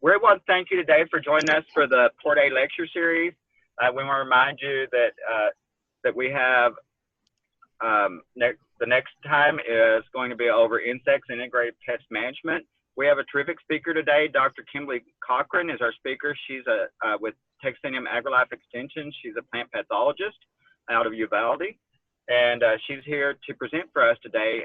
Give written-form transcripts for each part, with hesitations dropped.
We want to thank you today for joining us for the Port A lecture series. We want to remind you that we have the next time is going to be over insects and integrated pest management. We have a terrific speaker today. Dr. Kimberly Cochran is our speaker. She's with Texanium Agrilife Extension. She's a plant pathologist out of Uvalde, and she's here to present for us today.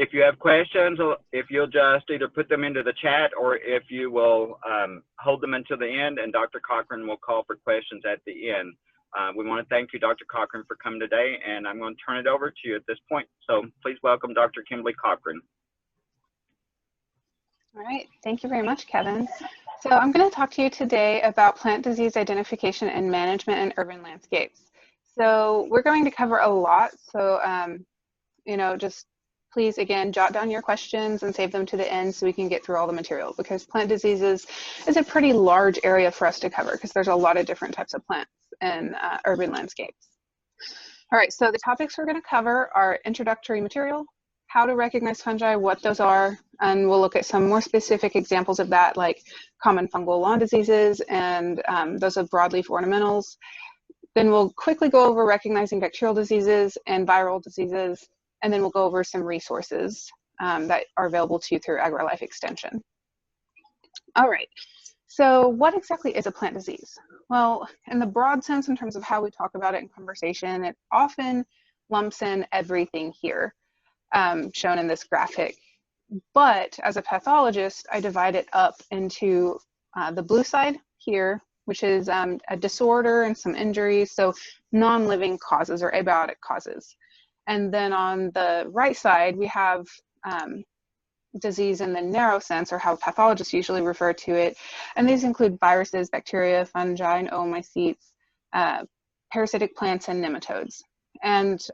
If you have questions, if you'll just either put them into the chat or if you will hold them until the end, and Dr. Cochran will call for questions at the end. We want to thank you, Dr. Cochran, for coming today, and I'm going to turn it over to you at this point. So please welcome Dr. Kimberly Cochran. All right, thank you very much, Kevin. So I'm going to talk to you today about plant disease identification and management in urban landscapes. So we're going to cover a lot, so just please, again, jot down your questions and save them to the end so we can get through all the material, because plant diseases is a pretty large area for us to cover because there's a lot of different types of plants in urban landscapes. All right, so the topics we're going to cover are introductory material, how to recognize fungi, what those are, and we'll look at some more specific examples of that, like common fungal lawn diseases and those of broadleaf ornamentals. Then we'll quickly go over recognizing bacterial diseases and viral diseases, and then we'll go over some resources that are available to you through Agrilife Extension. All right, so what exactly is a plant disease? Well, in the broad sense, in terms of how we talk about it in conversation, it often lumps in everything here, shown in this graphic. But as a pathologist, I divide it up into the blue side here, which is a disorder and some injuries, so non-living causes or abiotic causes. And then on the right side, we have disease in the narrow sense, or how pathologists usually refer to it. And these include viruses, bacteria, fungi, and oocytes, parasitic plants, and nematodes. And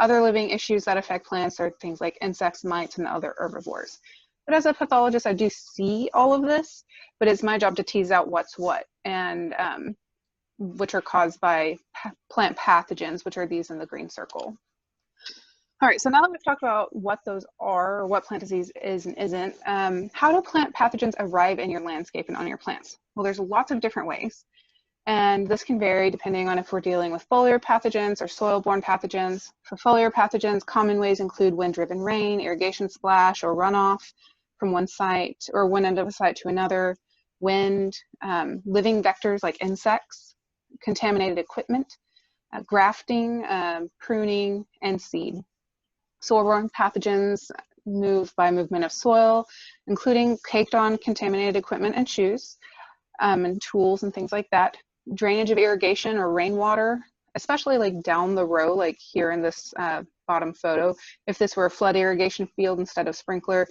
other living issues that affect plants are things like insects, mites, and other herbivores. But as a pathologist, I do see all of this, but it's my job to tease out what's what, and which are caused by plant pathogens, which are these in the green circle. All right, so now that we've talked about what those are, or what plant disease is and isn't, how do plant pathogens arrive in your landscape and on your plants? Well, there's lots of different ways, and this can vary depending on if we're dealing with foliar pathogens or soil-borne pathogens. For foliar pathogens, common ways include wind-driven rain, irrigation splash or runoff from one site or one end of a site to another, wind, living vectors like insects, contaminated equipment, grafting, pruning, and seed. Soil-borne pathogens move by movement of soil, including caked on contaminated equipment and shoes, and tools and things like that. Drainage of irrigation or rainwater, especially like down the row, like here in this bottom photo. If this were a flood irrigation field instead of sprinkler,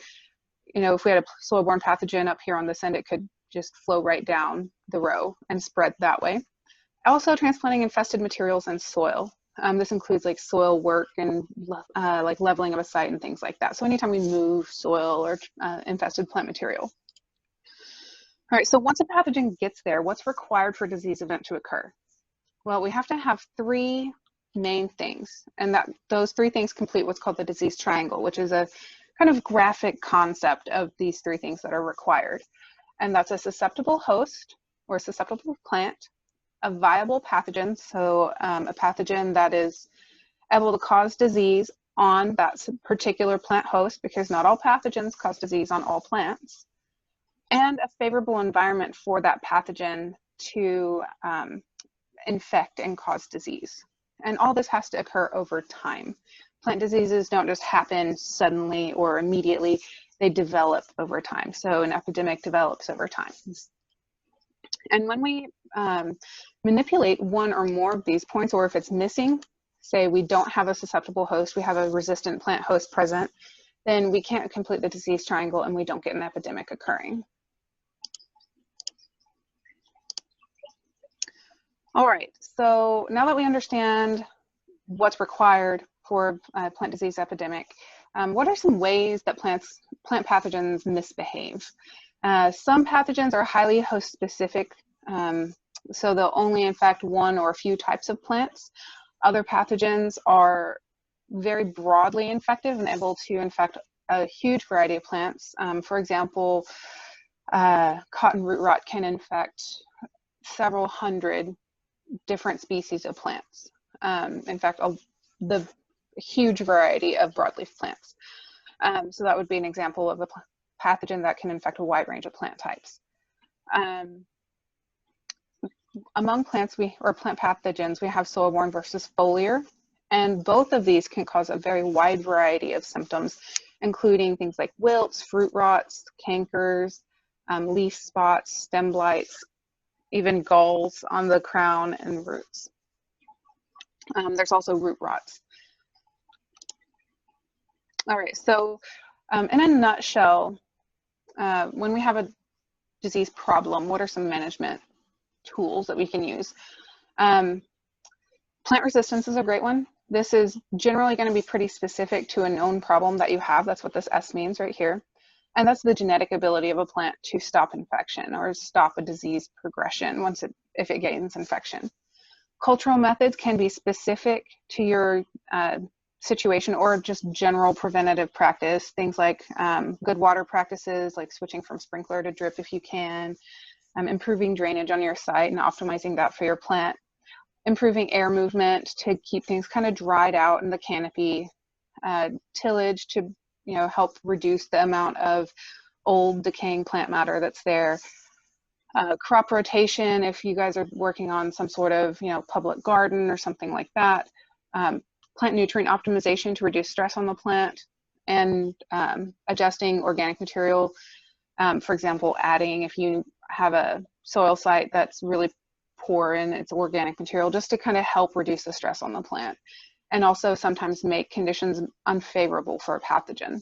if we had a soil-borne pathogen up here on this end, it could just flow right down the row and spread that way. Also, transplanting infested materials and soil. This includes like soil work and like leveling of a site and things like that. So anytime we move soil or infested plant material. All right, so once a pathogen gets there, what's required for a disease event to occur? Well, we have to have three main things, and those three things complete what's called the disease triangle, which is a kind of graphic concept of these three things that are required. And that's a susceptible host or a susceptible plant, a viable pathogen, so a pathogen that is able to cause disease on that particular plant host, because not all pathogens cause disease on all plants, and a favorable environment for that pathogen to infect and cause disease. And all this has to occur over time. Plant diseases don't just happen suddenly or immediately, they develop over time. So an epidemic develops over time. And when we manipulate one or more of these points, or if it's missing, say we don't have a susceptible host, we have a resistant plant host present, then we can't complete the disease triangle and we don't get an epidemic occurring. All right, so now that we understand what's required for a plant disease epidemic, what are some ways that plant pathogens misbehave? Some pathogens are highly host specific, so they'll only infect one or a few types of plants. Other pathogens are very broadly infective and able to infect a huge variety of plants. For example, Cotton root rot can infect several hundred different species of plants. In fact, the huge variety of broadleaf plants. So that would be an example of a pathogen that can infect a wide range of plant types. Among plants, or plant pathogens, we have soil-borne versus foliar, and both of these can cause a very wide variety of symptoms, including things like wilts, fruit rots, cankers, leaf spots, stem blights, even galls on the crown and roots. There's also root rots. All right, so in a nutshell, when we have a disease problem, what are some management tools that we can use? Plant resistance is a great one. This is generally going to be pretty specific to a known problem that you have. That's what this S means right here. And that's the genetic ability of a plant to stop infection or stop a disease progression if it gains infection. Cultural methods can be specific to your situation or just general preventative practice. Things like good water practices, like switching from sprinkler to drip if you can, improving drainage on your site and optimizing that for your plant, improving air movement to keep things kind of dried out in the canopy, tillage to help reduce the amount of old decaying plant matter that's there, crop rotation if you guys are working on some sort of public garden or something like that, plant nutrient optimization to reduce stress on the plant, and adjusting organic material. For example, adding, if you have a soil site that's really poor in its organic material, just to kind of help reduce the stress on the plant, and also sometimes make conditions unfavorable for a pathogen.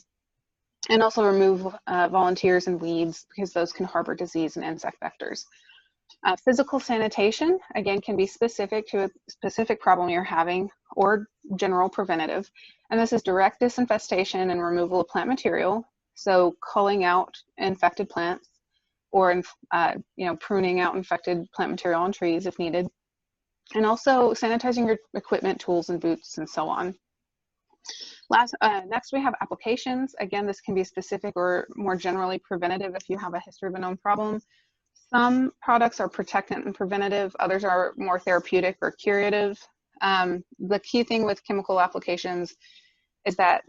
And also remove volunteers and weeds, because those can harbor disease and insect vectors. Physical sanitation, again, can be specific to a specific problem you're having or general preventative. And this is direct disinfestation and removal of plant material. So culling out infected plants, or pruning out infected plant material on trees if needed. And also sanitizing your equipment, tools, and boots, and so on. Next, we have applications. Again, this can be specific or more generally preventative if you have a history of a known problem. Some products are protectant and preventative, others are more therapeutic or curative. The key thing with chemical applications is that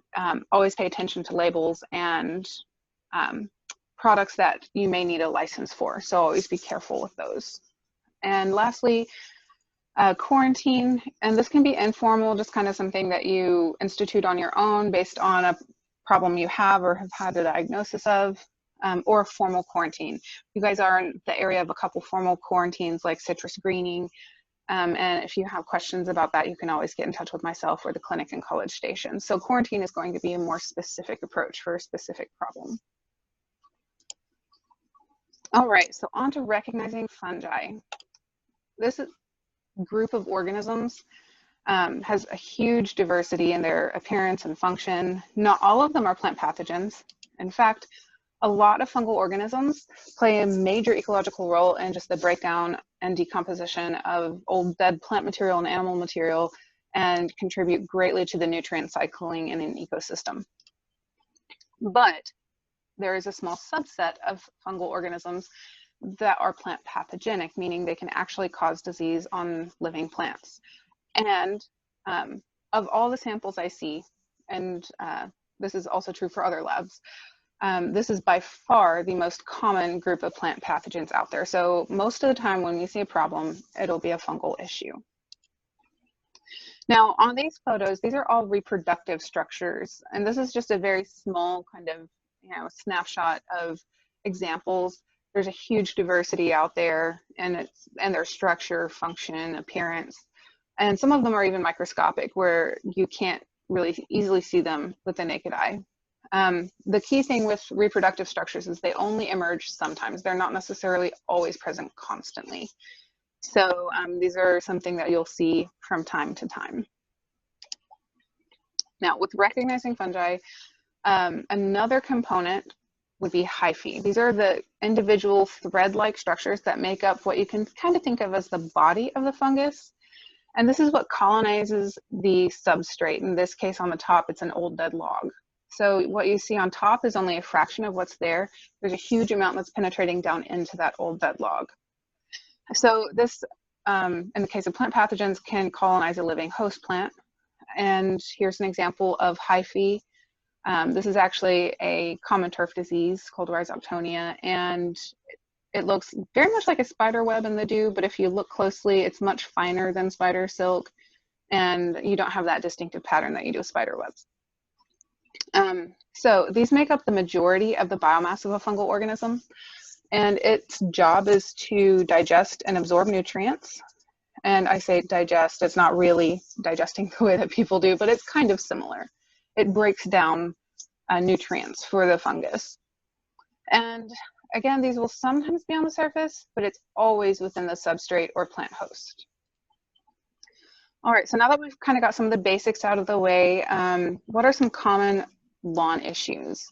always pay attention to labels and products that you may need a license for, so always be careful with those. And lastly, quarantine, and this can be informal, just kind of something that you institute on your own based on a problem you have or have had a diagnosis of, or a formal quarantine. You guys are in the area of a couple formal quarantines like citrus greening, and if you have questions about that, you can always get in touch with myself or the clinic and College Station. So quarantine is going to be a more specific approach for a specific problem. All right, so on to recognizing fungi. This group of organisms has a huge diversity in their appearance and function. Not all of them are plant pathogens. In fact, a lot of fungal organisms play a major ecological role in just the breakdown and decomposition of old dead plant material and animal material, and contribute greatly to the nutrient cycling in an ecosystem. But there is a small subset of fungal organisms that are plant pathogenic, meaning they can actually cause disease on living plants. And of all the samples I see, and this is also true for other labs, this is by far the most common group of plant pathogens out there. So most of the time when we see a problem, it'll be a fungal issue. Now on these photos, these are all reproductive structures, and this is just a very small kind of snapshot of examples. There's a huge diversity out there, and their structure, function, appearance, and some of them are even microscopic, where you can't really easily see them with the naked eye. The key thing with reproductive structures is they only emerge sometimes. They're not necessarily always present constantly. So these are something that you'll see from time to time. Now, with recognizing fungi, another component would be hyphae. These are the individual thread-like structures that make up what you can kind of think of as the body of the fungus. And this is what colonizes the substrate. In this case, on the top, it's an old dead log. So what you see on top is only a fraction of what's there. There's a huge amount that's penetrating down into that old dead log. So this, in the case of plant pathogens, can colonize a living host plant. And here's an example of hyphae. This is actually a common turf disease called Rhizoctonia, and it looks very much like a spider web in the dew, but if you look closely, it's much finer than spider silk, and you don't have that distinctive pattern that you do with spider webs. So these make up the majority of the biomass of a fungal organism, and its job is to digest and absorb nutrients. And I say digest, it's not really digesting the way that people do, but it's kind of similar. It breaks down nutrients for the fungus. And again, these will sometimes be on the surface, but it's always within the substrate or plant host. All right, so now that we've kind of got some of the basics out of the way, what are some common lawn issues?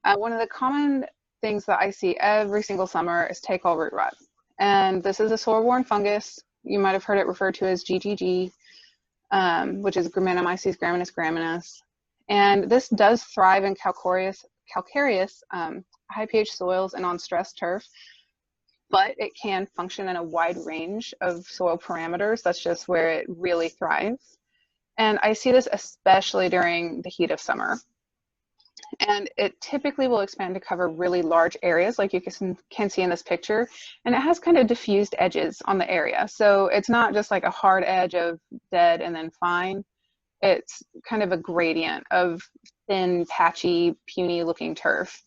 One of the common things that I see every single summer is take-all root rot. And this is a soil-borne fungus. You might have heard it referred to as GGG, which is Graminomyces graminis graminis. And this does thrive in calcareous high pH soils and on stressed turf, but it can function in a wide range of soil parameters. That's just where it really thrives. And I see this especially during the heat of summer. And it typically will expand to cover really large areas, like you can see in this picture. And it has kind of diffused edges on the area. So it's not just like a hard edge of dead and then fine. It's kind of a gradient of thin, patchy, puny looking turf.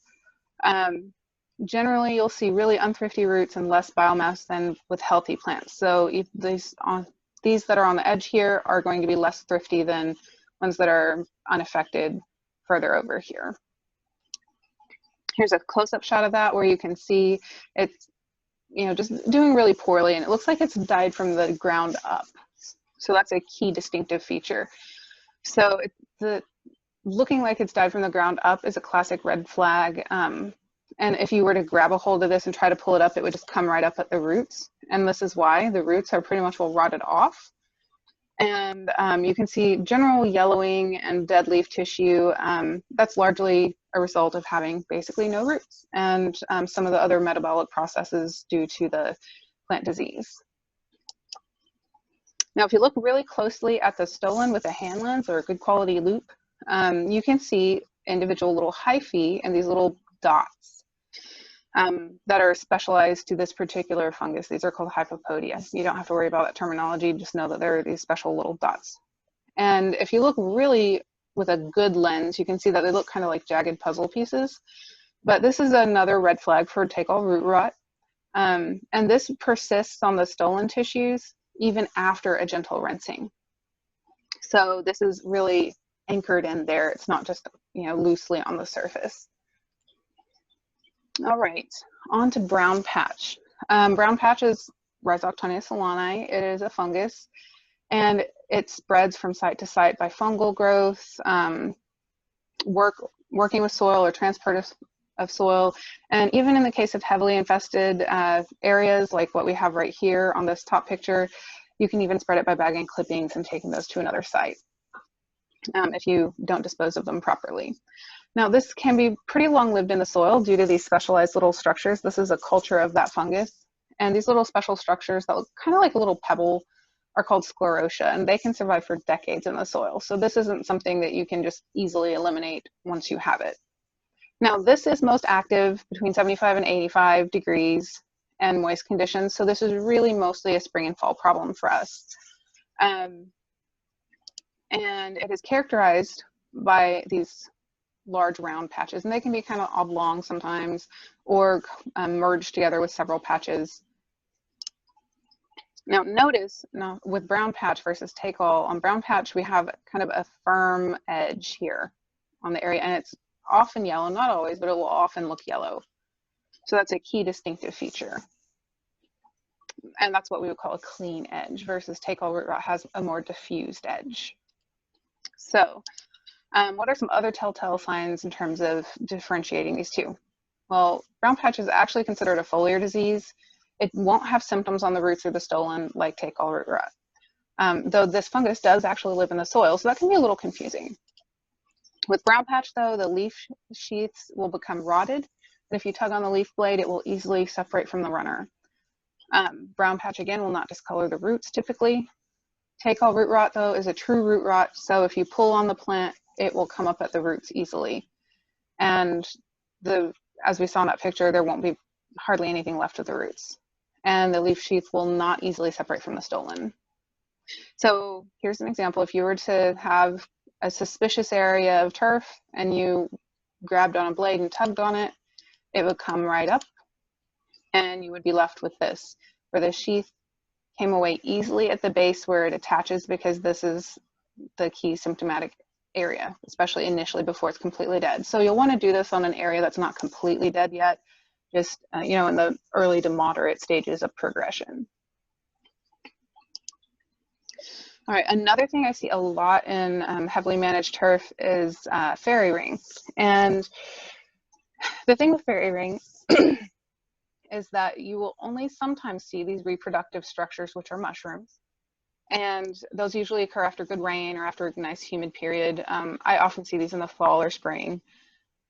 Generally, you'll see really unthrifty roots and less biomass than with healthy plants. So if these that are on the edge here are going to be less thrifty than ones that are unaffected further over here. Here's a close-up shot of that where you can see it's, you know, just doing really poorly, and it looks like it's died from the ground up. So that's a key distinctive feature. So looking like it's died from the ground up is a classic red flag. And if you were to grab a hold of this and try to pull it up, it would just come right up at the roots. And this is why the roots are pretty much all rotted off. And you can see general yellowing and dead leaf tissue. That's largely a result of having basically no roots and some of the other metabolic processes due to the plant disease. Now, if you look really closely at the stolon with a hand lens or a good quality loupe, you can see individual little hyphae and these little dots that are specialized to this particular fungus. These are called hypopodia. You don't have to worry about that terminology, just know that there are these special little dots. And if you look really with a good lens, you can see that they look kind of like jagged puzzle pieces. But this is another red flag for take-all root rot. And this persists on the stolon tissues even after a gentle rinsing. So this is really anchored in there. It's not just, you know, loosely on the surface. All right, on to brown patch. Brown patch is Rhizoctonia solani. It is a fungus, and it spreads from site to site by fungal growth, working with soil or transport of soil, and even in the case of heavily infested areas like what we have right here on this top picture, you can even spread it by bagging clippings and taking those to another site if you don't dispose of them properly. Now, this can be pretty long-lived in the soil due to these specialized little structures. This is a culture of that fungus. And these little special structures that look kind of like a little pebble are called sclerotia, and they can survive for decades in the soil. So this isn't something that you can just easily eliminate once you have it. Now, this is most active between 75 and 85 degrees and moist conditions. So this is really mostly a spring and fall problem for us. And it is characterized by these large round patches, and they can be kind of oblong sometimes or merged together with several patches. Now notice, with brown patch versus take-all, on brown patch we have kind of a firm edge here on the area, and it's often yellow, not always, but it will often look yellow. So that's a key distinctive feature. And that's what we would call a clean edge, versus take-all root rot has a more diffused edge. So what are some other telltale signs in terms of differentiating these two? Well, brown patch is actually considered a foliar disease. It won't have symptoms on the roots or the stolon like take-all root rot, though this fungus does actually live in the soil, so that can be a little confusing. With brown patch though, the leaf sheaths will become rotted, and if you tug on the leaf blade, it will easily separate from the runner. Brown patch again will not discolor the roots typically. Take all root rot though is a true root rot, so if you pull on the plant, it will come up at the roots easily. And as we saw in that picture, there won't be hardly anything left of the roots. And the leaf sheath will not easily separate from the stolon. So here's an example. If you were to have a suspicious area of turf and you grabbed on a blade and tugged on it, it would come right up and you would be left with this, where the sheath came away easily at the base where it attaches, because this is the key symptomatic area, especially initially before it's completely dead. So you'll want to do this on an area that's not completely dead yet, just you know, in the early to moderate stages of progression. All right, another thing I see a lot in heavily managed turf is fairy ring. And the thing with fairy ring is that you will only sometimes see these reproductive structures, which are mushrooms. And those usually occur after good rain or after a nice humid period. I often see these in the fall or spring.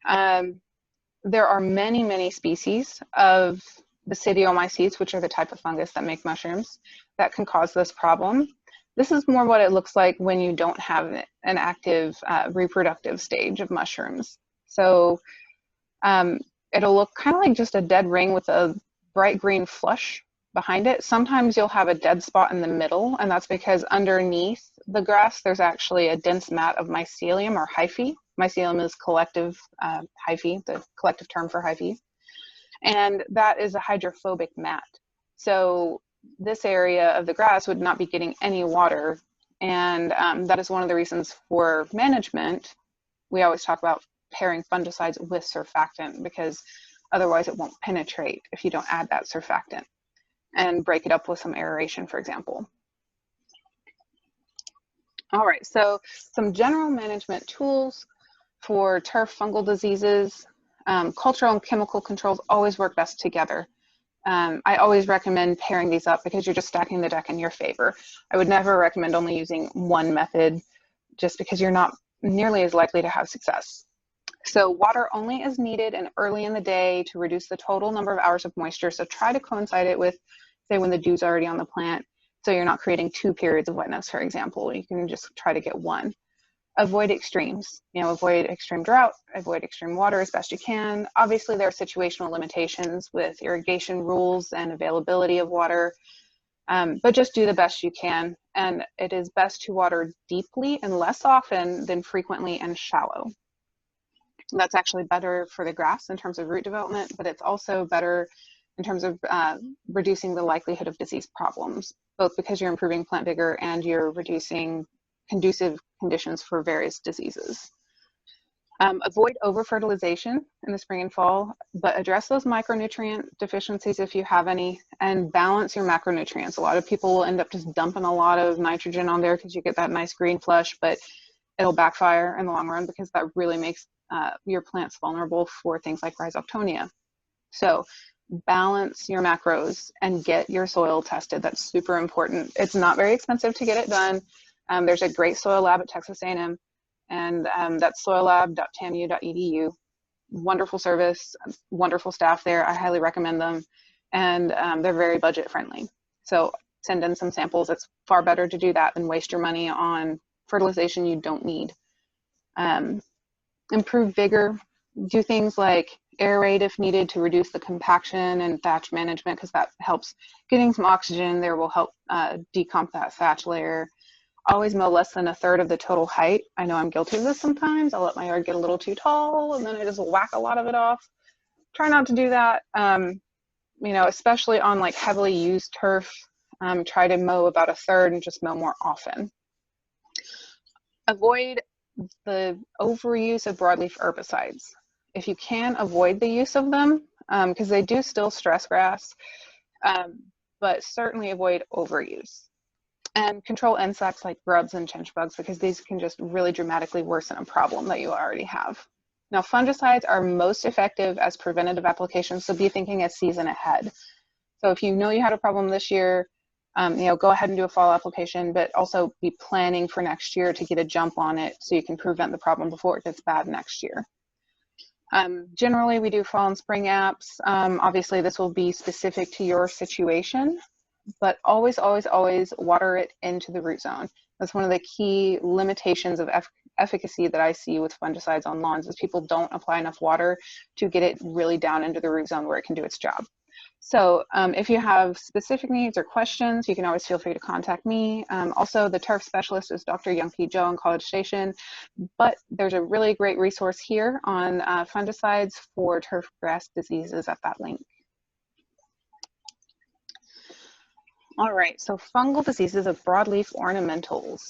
There are many, many species of basidiomycetes, which are the type of fungus that make mushrooms, that can cause this problem. This is more what it looks like when you don't have an active reproductive stage of mushrooms. So it'll look kind of like just a dead ring with a bright green flush behind it. Sometimes you'll have a dead spot in the middle, and that's because underneath the grass there's actually a dense mat of mycelium or hyphae. Mycelium is collective hyphae, the collective term for hyphae, and that is a hydrophobic mat. So this area of the grass would not be getting any water, and that is one of the reasons for management. We always talk about pairing fungicides with surfactant, because otherwise it won't penetrate if you don't add that surfactant, and break it up with some aeration, for example. All right, so some general management tools for turf fungal diseases. Cultural and chemical controls always work best together. I always recommend pairing these up because you're just stacking the deck in your favor. I would never recommend only using one method, just because you're not nearly as likely to have success. So water only is needed and early in the day to reduce the total number of hours of moisture. So try to coincide it with, say, when the dew's already on the plant, so you're not creating 2 periods of wetness, for example. You can just try to get one. Avoid extremes, you know, avoid extreme drought, avoid extreme water as best you can. Obviously, there are situational limitations with irrigation rules and availability of water, but just do the best you can. And it is best to water deeply and less often than frequently and shallow. That's actually better for the grass in terms of root development, but it's also better in terms of reducing the likelihood of disease problems, both because you're improving plant vigor and you're reducing conducive conditions for various diseases. Avoid over-fertilization in the spring and fall, but address those micronutrient deficiencies if you have any, and balance your macronutrients. A lot of people will end up just dumping a lot of nitrogen on there because you get that nice green flush, but it'll backfire in the long run because that really makes your plants vulnerable for things like rhizoctonia. So balance your macros and get your soil tested. That's super important. It's not very expensive to get it done. There's a great soil lab at Texas A&M, and that's soillab.tamu.edu. Wonderful service, wonderful staff there. I highly recommend them, and they're very budget friendly. So send in some samples. It's far better to do that than waste your money on fertilization you don't need. Improve vigor. Do things like aerate if needed to reduce the compaction, and thatch management, because that helps getting some oxygen there, will help decomp that thatch layer. Always mow less than 1/3 of the total height. I know I'm guilty of this sometimes. I'll let my yard get a little too tall and then I just whack a lot of it off. Try not to do that. You know, especially on like heavily used turf, try to mow about 1/3 and just mow more often. Avoid the overuse of broadleaf herbicides. If you can, avoid the use of them, because they do still stress grass, but certainly avoid overuse. And control insects like grubs and chinch bugs, because these can just really dramatically worsen a problem that you already have. Now, fungicides are most effective as preventative applications, so be thinking a season ahead. So if you know you had a problem this year, go ahead and do a fall application, but also be planning for next year to get a jump on it so you can prevent the problem before it gets bad next year. Generally, we do fall and spring apps. Obviously, this will be specific to your situation, but always, always, always water it into the root zone. That's one of the key limitations of efficacy that I see with fungicides on lawns is people don't apply enough water to get it really down into the root zone where it can do its job. So if you have specific needs or questions, you can always feel free to contact me. Also, the turf specialist is Dr. Youngki Joe in College Station, but there's a really great resource here on fungicides for turf grass diseases at that link. All right, so fungal diseases of broadleaf ornamentals.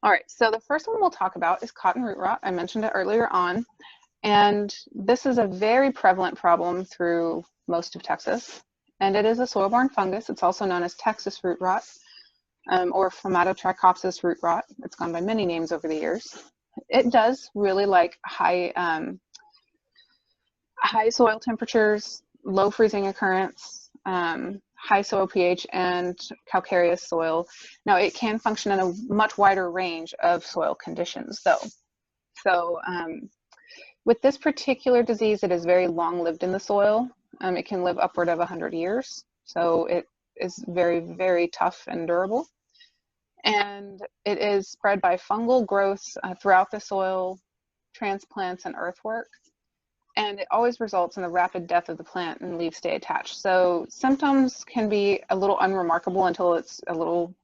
All right, so the first one we'll talk about is cotton root rot. I mentioned it earlier on, and this is a very prevalent problem through most of Texas, and it is a soil-borne fungus. It's also known as Texas root rot or Phaumatotrichopsis root rot. It's gone by many names over the years. It does really like high soil temperatures, low freezing occurrence, high soil pH, and calcareous soil. Now, it can function in a much wider range of soil conditions, though. So with this particular disease, it is very long-lived in the soil. It can live upward of 100 years, so it is very, very tough and durable. And it is spread by fungal growths throughout the soil, transplants, and earthwork. And it always results in the rapid death of the plant and leaves stay attached. So symptoms can be a little unremarkable until it's a little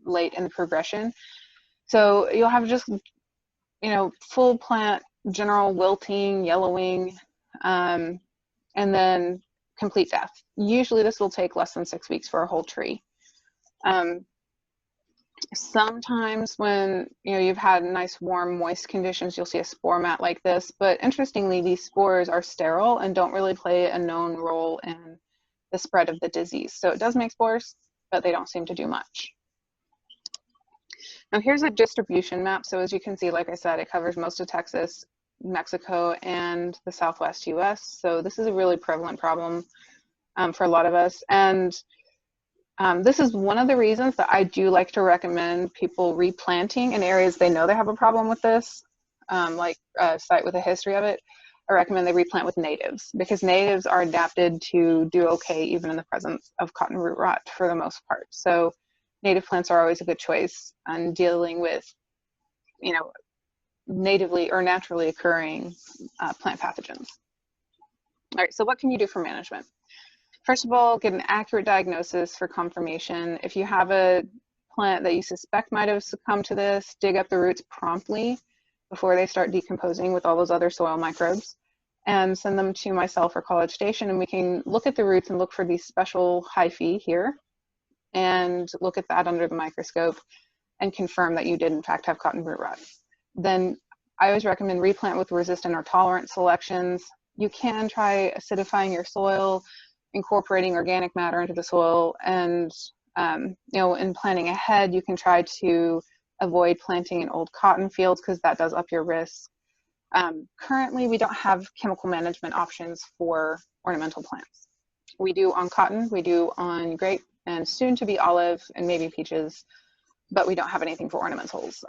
late in the progression. So you'll have just, full plant, general wilting, yellowing, and then complete death. Usually this will take less than 6 weeks for a whole tree. Sometimes when you've had nice warm moist conditions, you'll see a spore mat like this, but interestingly these spores are sterile and don't really play a known role in the spread of the disease. So it does make spores, but they don't seem to do much. Now here's a distribution map. So as you can see, like I said, it covers most of Texas, Mexico, and the Southwest US. So this is a really prevalent problem for a lot of us. And this is one of the reasons that I do like to recommend people replanting in areas they know they have a problem with this, like a site with a history of it. I recommend they replant with natives because natives are adapted to do okay even in the presence of cotton root rot for the most part. So native plants are always a good choice on dealing with, natively or naturally occurring plant pathogens. All right, so what can you do for management? First of all, get an accurate diagnosis for confirmation. If you have a plant that you suspect might have succumbed to this, dig up the roots promptly before they start decomposing with all those other soil microbes and send them to myself or College Station, and we can look at the roots and look for these special hyphae here and look at that under the microscope and confirm that you did in fact have cotton root rot. Then I always recommend replant with resistant or tolerant selections. You can try acidifying your soil, incorporating organic matter into the soil, and in planning ahead, you can try to avoid planting in old cotton fields because that does up your risk. Currently, we don't have chemical management options for ornamental plants. We do on cotton, we do on grape, and soon to be olive and maybe peaches, but we don't have anything for ornamentals.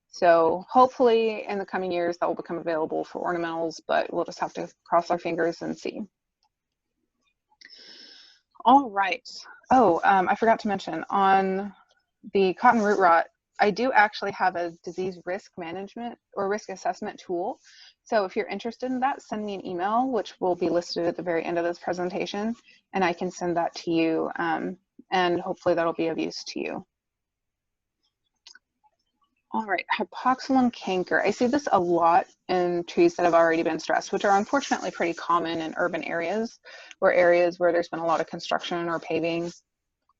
So hopefully in the coming years that will become available for ornamentals, but we'll just have to cross our fingers and see. All right. Oh, I forgot to mention on the cotton root rot, I do actually have a disease risk management or risk assessment tool. So if you're interested in that, send me an email, which will be listed at the very end of this presentation, and I can send that to you, and hopefully that'll be of use to you. All right, hypoxylum canker. I see this a lot in trees that have already been stressed, which are unfortunately pretty common in urban areas or areas where there's been a lot of construction or paving.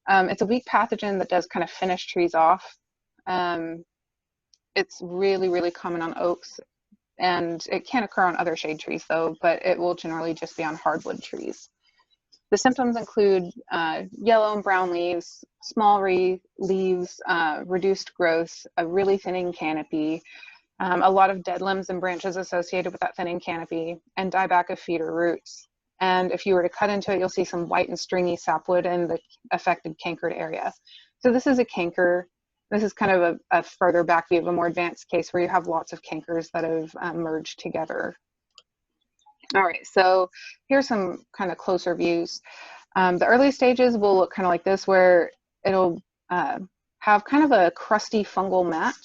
It's a weak pathogen that does kind of finish trees off. It's really, really common on oaks, and it can occur on other shade trees though, but it will generally just be on hardwood trees. The symptoms include yellow and brown leaves, small leaves, reduced growth, a really thinning canopy, a lot of dead limbs and branches associated with that thinning canopy, and dieback of feet or roots. And if you were to cut into it, you'll see some white and stringy sapwood in the affected cankered area. So this is a canker. This is kind of a further back view of a more advanced case where you have lots of cankers that have merged together. All right, so here's some kind of closer views. The early stages will look kind of like this, where it'll have kind of a crusty fungal mat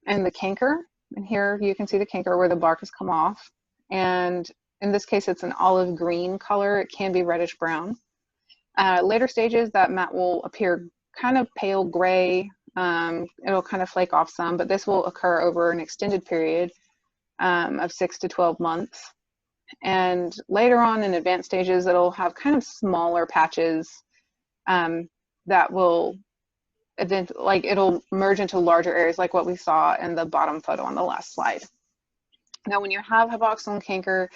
and the canker. And here you can see the canker where the bark has come off. And in this case, it's an olive green color. It can be reddish brown. Later stages, that mat will appear kind of pale gray. It'll kind of flake off some, but this will occur over an extended period of 6 to 12 months. And later on in advanced stages, it'll have kind of smaller patches that will it'll merge into larger areas like what we saw in the bottom photo on the last slide. Now, when you have hypoxylon canker,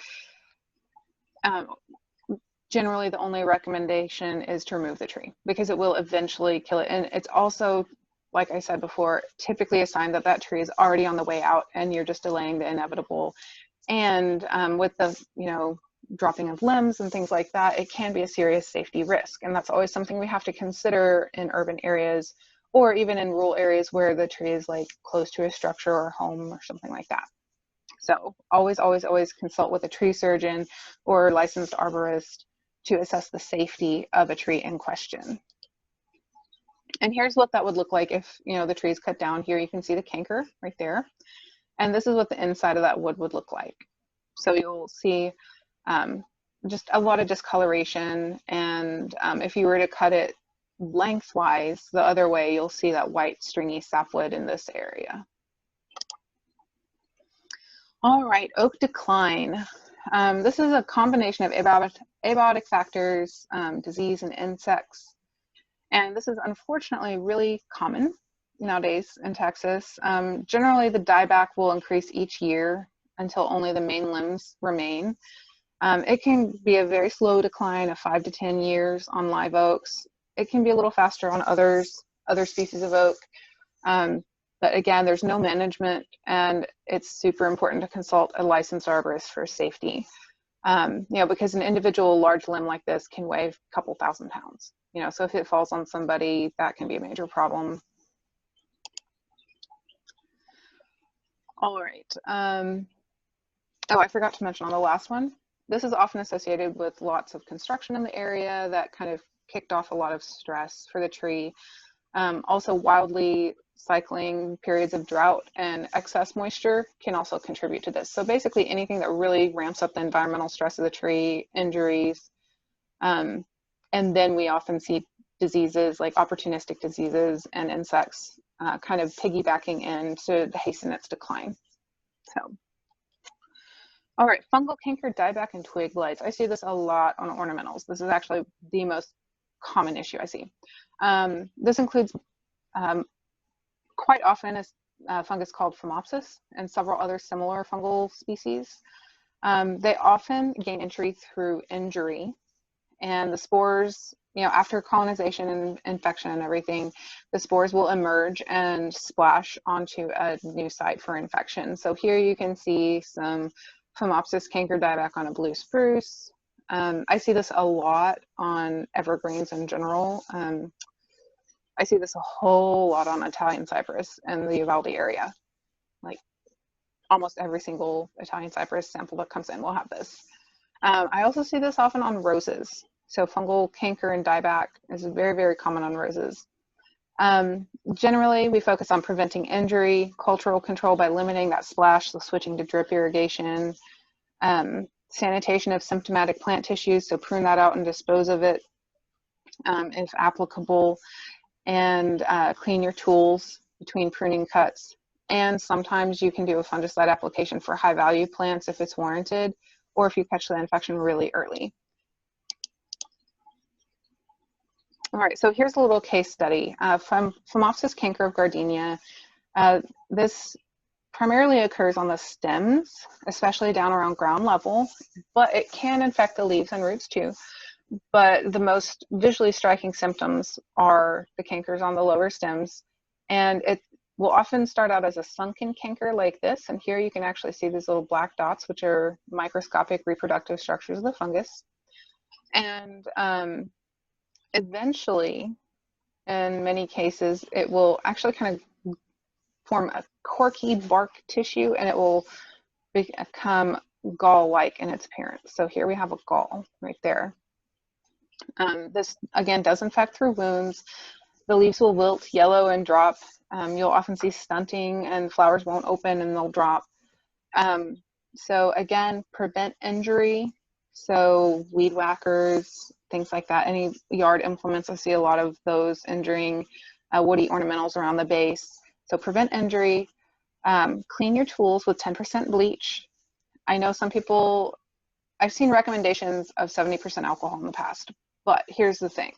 generally the only recommendation is to remove the tree because it will eventually kill it. And it's also, like I said before, typically a sign that that tree is already on the way out and you're just delaying the inevitable. And with the, dropping of limbs and things like that, it can be a serious safety risk. And that's always something we have to consider in urban areas or even in rural areas where the tree is like close to a structure or home or something like that. So always, always, always consult with a tree surgeon or licensed arborist to assess the safety of a tree in question. And here's what that would look like if, the tree is cut down. Here you can see the canker right there. And this is what the inside of that wood would look like. So you'll see just a lot of discoloration. And if you were to cut it lengthwise the other way, you'll see that white stringy sapwood in this area. All right, oak decline. This is a combination of abiotic factors, disease, and insects. And this is unfortunately really common nowadays in Texas. Generally, the dieback will increase each year until only the main limbs remain. It can be a very slow decline of 5 to 10 years on live oaks. It can be a little faster on other species of oak. But again, there's no management, and it's super important to consult a licensed arborist for safety. Because an individual large limb like this can weigh a couple thousand pounds. So if it falls on somebody, that can be a major problem. All right. Oh, I forgot to mention on the last one, this is often associated with lots of construction in the area that kind of kicked off a lot of stress for the tree. Also, wildly cycling periods of drought and excess moisture can also contribute to this. So basically anything that really ramps up the environmental stress of the tree, injuries, and then we often see diseases like opportunistic diseases and insects kind of piggybacking in to hasten its decline. So, all right, fungal canker, dieback, and twig blights. I see this a lot on ornamentals. This is actually the most common issue I see. This includes quite often a fungus called Phomopsis and several other similar fungal species. They often gain entry through injury, and the spores, after colonization and infection and everything, the spores will emerge and splash onto a new site for infection. So here you can see some Phomopsis canker dieback on a blue spruce. I see this a lot on evergreens in general. I see this a whole lot on Italian cypress in the Uvalde area. Like almost every single Italian cypress sample that comes in will have this. I also see this often on roses. So fungal canker and dieback is very, very common on roses. Generally, we focus on preventing injury, cultural control by limiting that splash, so switching to drip irrigation, sanitation of symptomatic plant tissues, so prune that out and dispose of it if applicable, and clean your tools between pruning cuts. And sometimes you can do a fungicide application for high value plants if it's warranted, or if you catch the infection really early. All right, so here's a little case study from Phomopsis canker of gardenia. This primarily occurs on the stems, especially down around ground level, but it can infect the leaves and roots too. But the most visually striking symptoms are the cankers on the lower stems, and it will often start out as a sunken canker like this. And here you can actually see these little black dots, which are microscopic reproductive structures of the fungus. And eventually, in many cases, it will actually kind of form a corky bark tissue, and it will become gall-like in its appearance. So here we have a gall right there. This, again, does infect through wounds. The leaves will wilt, yellow, and drop. You'll often see stunting, and flowers won't open and they'll drop. So again, prevent injury. So weed whackers, things like that. Any yard implements, I see a lot of those injuring woody ornamentals around the base. So prevent injury. Clean your tools with 10% bleach. I know some people, I've seen recommendations of 70% alcohol in the past, but here's the thing.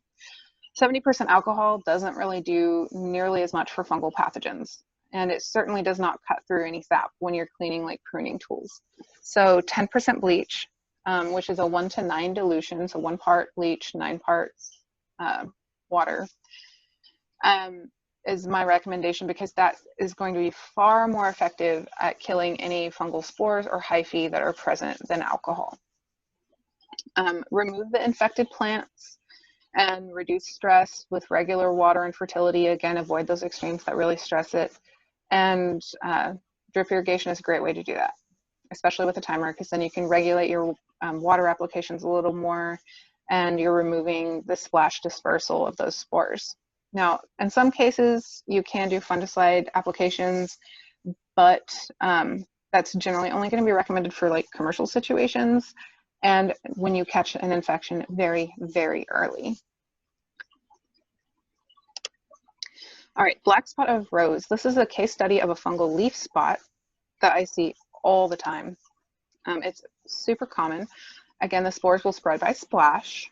70% alcohol doesn't really do nearly as much for fungal pathogens, and it certainly does not cut through any sap when you're cleaning like pruning tools. So 10% bleach, which is a 1:9 dilution, so 1 part bleach, 9 parts water, is my recommendation, because that is going to be far more effective at killing any fungal spores or hyphae that are present than alcohol. Remove the infected plants and reduce stress with regular water and fertility. Again, avoid those extremes that really stress it. And drip irrigation is a great way to do that, especially with a timer, because then you can regulate your water applications a little more, and you're removing the splash dispersal of those spores. Now, in some cases, you can do fungicide applications, but that's generally only going to be recommended for like commercial situations, and when you catch an infection very, very early. All right, black spot of rose. This is a case study of a fungal leaf spot that I see all the time. It's super common. Again, the spores will spread by splash.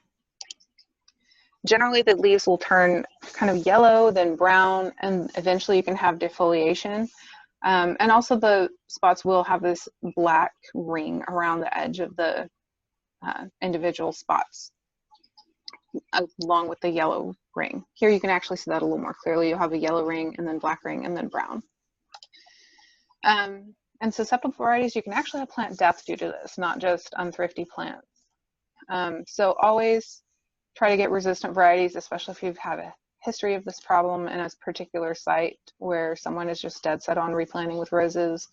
Generally, the leaves will turn kind of yellow, then brown, and eventually you can have defoliation. And also the spots will have this black ring around the edge of the individual spots, along with the yellow ring. Here you can actually see that a little more clearly. You'll have a yellow ring, and then black ring, and then brown. And susceptible varieties, you can actually have plant death due to this, not just unthrifty plants. So always try to get resistant varieties, especially if you've had a history of this problem in a particular site where someone is just dead set on replanting with roses.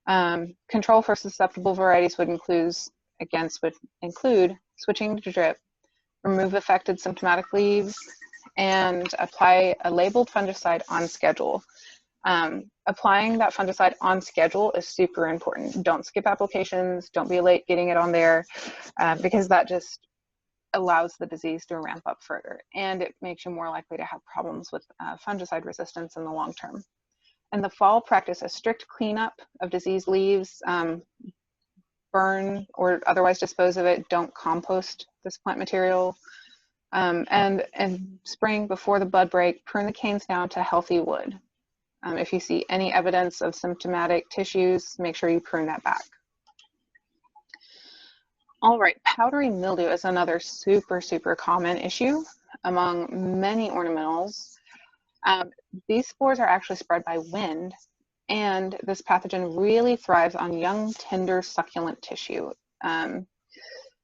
Control for susceptible varieties would include switching to drip, remove affected symptomatic leaves, and apply a labeled fungicide on schedule. Applying that fungicide on schedule is super important. Don't skip applications, don't be late getting it on there, because that just allows the disease to ramp up further, and it makes you more likely to have problems with fungicide resistance in the long term. In the fall, practice a strict cleanup of diseased leaves, burn or otherwise dispose of it. Don't compost this plant material. And in spring, before the bud break, prune the canes down to healthy wood. If you see any evidence of symptomatic tissues, make sure you prune that back. All right, powdery mildew is another super, super common issue among many ornamentals. These spores are actually spread by wind, and this pathogen really thrives on young, tender, succulent tissue.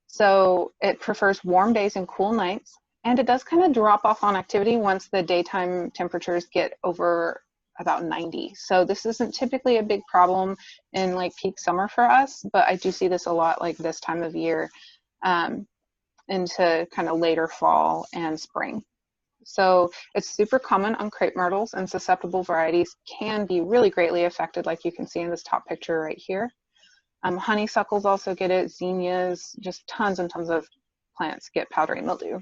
So it prefers warm days and cool nights, and it does kind of drop off on activity once the daytime temperatures get over about 90. So this isn't typically a big problem in like peak summer for us, but I do see this a lot like this time of year into kind of later fall and spring. So it's super common on crepe myrtles, and susceptible varieties can be really greatly affected, like you can see in this top picture right here. Honeysuckles also get it, zinnias, just tons and tons of plants get powdery mildew.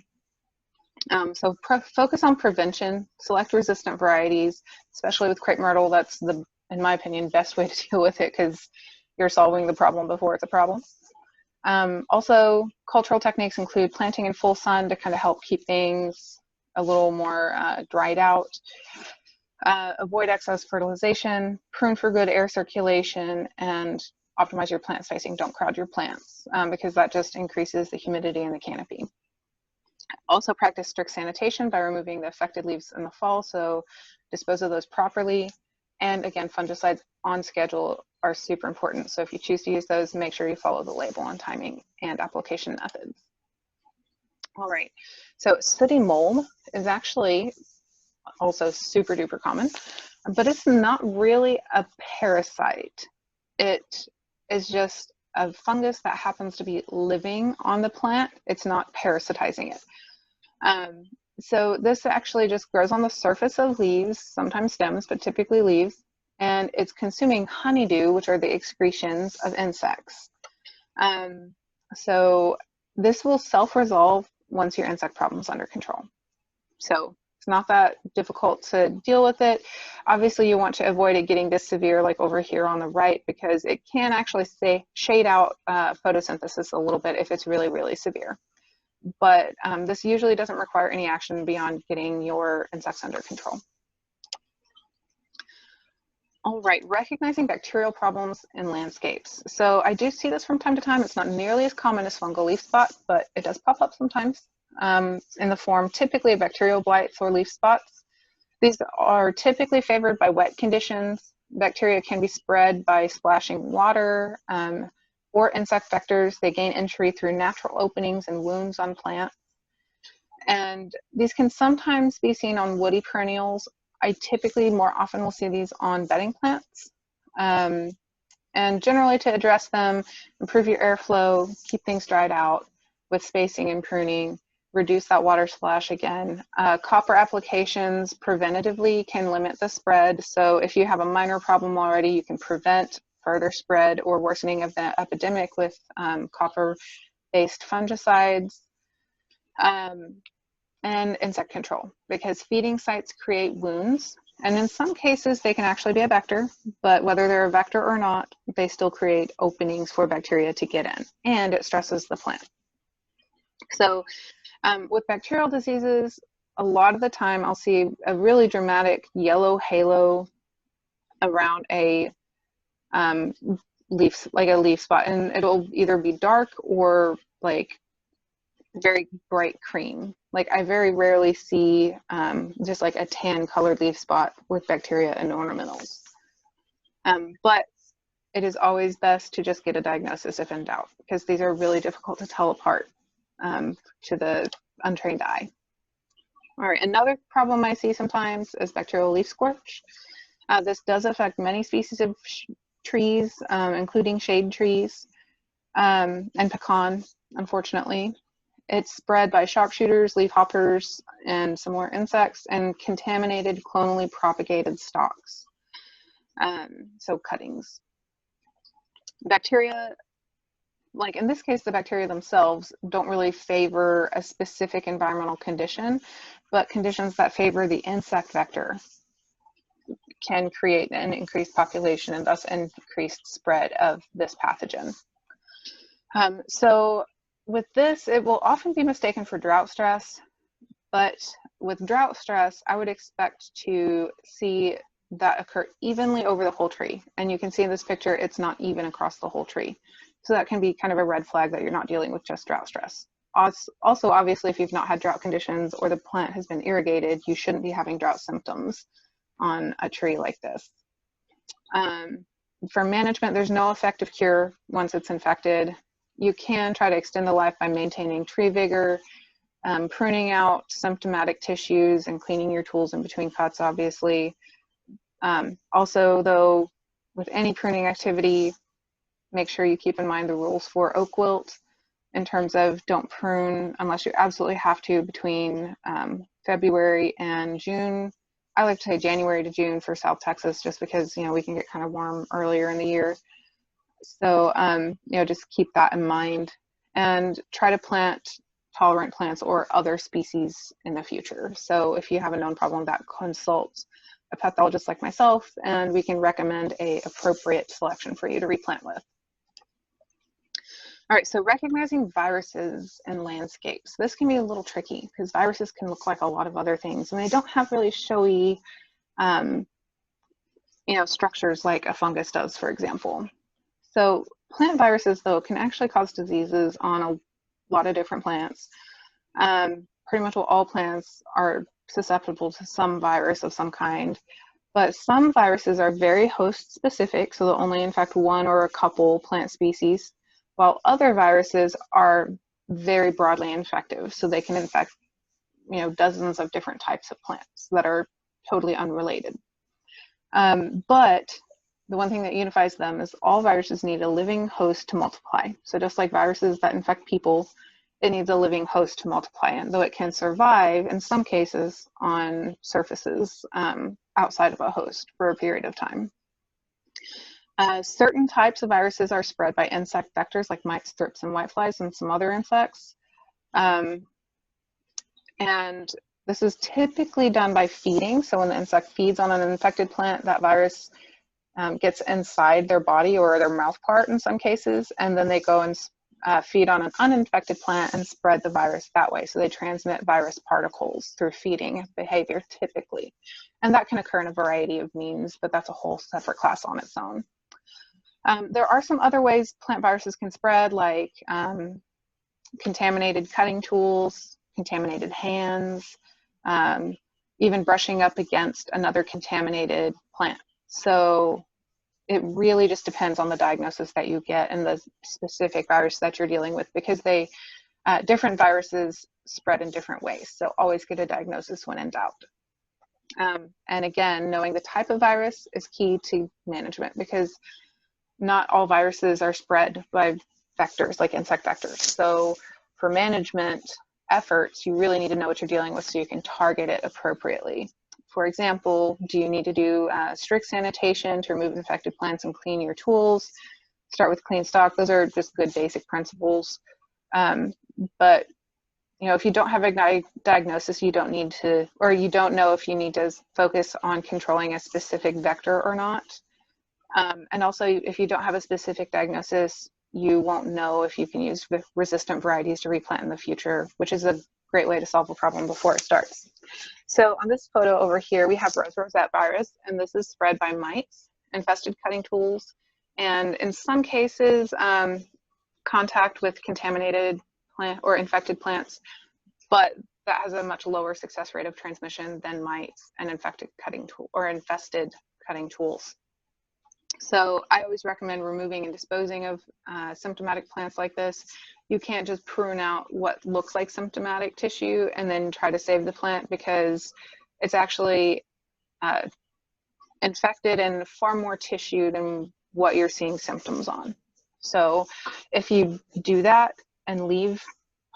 So focus on prevention, select resistant varieties, especially with crepe myrtle. That's the, in my opinion, best way to deal with it, because you're solving the problem before it's a problem. Also, cultural techniques include planting in full sun to kind of help keep things a little more dried out. Avoid excess fertilization, prune for good air circulation, and optimize your plant spacing. Don't crowd your plants, because that just increases the humidity in the canopy. Also practice strict sanitation by removing the affected leaves in the fall, so dispose of those properly. And again, fungicides on schedule are super important. So if you choose to use those, make sure you follow the label on timing and application methods. All right, so sooty mold is actually also super duper common, but it's not really a parasite. It is just a fungus that happens to be living on the plant. It's not parasitizing it. So this actually just grows on the surface of leaves, sometimes stems, but typically leaves, and it's consuming honeydew, which are the excretions of insects. So this will self-resolve once your insect problem is under control. So it's not that difficult to deal with it. Obviously, you want to avoid it getting this severe, like over here on the right, because it can actually shade out photosynthesis a little bit if it's really, really severe. But this usually doesn't require any action beyond getting your insects under control. All right, recognizing bacterial problems in landscapes. So I do see this from time to time. It's not nearly as common as fungal leaf spot, but it does pop up sometimes in the form typically of bacterial blights or leaf spots. These are typically favored by wet conditions. Bacteria can be spread by splashing water or insect vectors. They gain entry through natural openings and wounds on plants. And these can sometimes be seen on woody perennials. I typically more often will see these on bedding plants. And generally to address them, improve your airflow, keep things dried out with spacing and pruning, reduce that water splash again. Copper applications preventatively can limit the spread. So if you have a minor problem already, you can prevent further spread or worsening of the epidemic with copper-based fungicides. And insect control, because feeding sites create wounds, and in some cases they can actually be a vector, but whether they're a vector or not, they still create openings for bacteria to get in, and it stresses the plant. So with bacterial diseases, a lot of the time I'll see a really dramatic yellow halo around a leaf, like a leaf spot, and it'll either be dark or like very bright cream. Like I very rarely see just like a tan colored leaf spot with bacteria and ornamentals. But it is always best to just get a diagnosis if in doubt, because these are really difficult to tell apart to the untrained eye. All right, another problem I see sometimes is bacterial leaf scorch. This does affect many species of trees, including shade trees and pecan, unfortunately. It's spread by sharpshooters, leafhoppers, and some more insects, and contaminated clonally propagated stalks, so cuttings. Bacteria, like in this case, the bacteria themselves don't really favor a specific environmental condition, but conditions that favor the insect vector can create an increased population and thus increased spread of this pathogen. So with this, it will often be mistaken for drought stress, but with drought stress, I would expect to see that occur evenly over the whole tree. And you can see in this picture, it's not even across the whole tree. So that can be kind of a red flag that you're not dealing with just drought stress. Also, obviously, if you've not had drought conditions or the plant has been irrigated, you shouldn't be having drought symptoms on a tree like this. For management, there's no effective cure once it's infected. You can try to extend the life by maintaining tree vigor, pruning out symptomatic tissues and cleaning your tools in between cuts, obviously. Also, though, with any pruning activity, make sure you keep in mind the rules for oak wilt in terms of don't prune unless you absolutely have to between February and June. I like to say January to June for South Texas, just because, you know, we can get kind of warm earlier in the year. So, you know, just keep that in mind and try to plant tolerant plants or other species in the future. So if you have a known problem, that consult a pathologist like myself, and we can recommend a appropriate selection for you to replant with. All right, so recognizing viruses in landscapes. This can be a little tricky because viruses can look like a lot of other things, and they don't have really showy, you know, structures like a fungus does, for example. So plant viruses, though, can actually cause diseases on a lot of different plants. Pretty much all plants are susceptible to some virus of some kind, but some viruses are very host specific, so they'll only infect one or a couple plant species, while other viruses are very broadly infective. So they can infect, you know, dozens of different types of plants that are totally unrelated. But the one thing that unifies them is all viruses need a living host to multiply. So just like viruses that infect people, it needs a living host to multiply in, though it can survive in some cases on surfaces outside of a host for a period of time. Certain types of viruses are spread by insect vectors like mites, thrips, and whiteflies, and some other insects. And this is typically done by feeding. So when the insect feeds on an infected plant, that virus gets inside their body or their mouth part in some cases, and then they go and feed on an uninfected plant and spread the virus that way. So they transmit virus particles through feeding behavior typically. And that can occur in a variety of means, but that's a whole separate class on its own. There are some other ways plant viruses can spread, like contaminated cutting tools, contaminated hands, even brushing up against another contaminated plant. So it really just depends on the diagnosis that you get and the specific virus that you're dealing with, because they different viruses spread in different ways. So always get a diagnosis when in doubt. And again, knowing the type of virus is key to management, because not all viruses are spread by vectors like insect vectors. So for management efforts, you really need to know what you're dealing with so you can target it appropriately. For example, do you need to do strict sanitation to remove infected plants and clean your tools? Start with clean stock. Those are just good basic principles. But you know, if you don't have a diagnosis, you don't need to, or you don't know if you need to focus on controlling a specific vector or not. And also, if you don't have a specific diagnosis, you won't know if you can use resistant varieties to replant in the future, which is a great way to solve a problem before it starts. So on this photo over here, we have rosette virus, and this is spread by mites, infested cutting tools, and in some cases, contact with contaminated plant or infected plants, but that has a much lower success rate of transmission than mites and infected cutting tool or infested cutting tools. So I always recommend removing and disposing of symptomatic plants like this. You can't just prune out what looks like symptomatic tissue and then try to save the plant, because it's actually infected and far more tissue than what you're seeing symptoms on. So if you do that and leave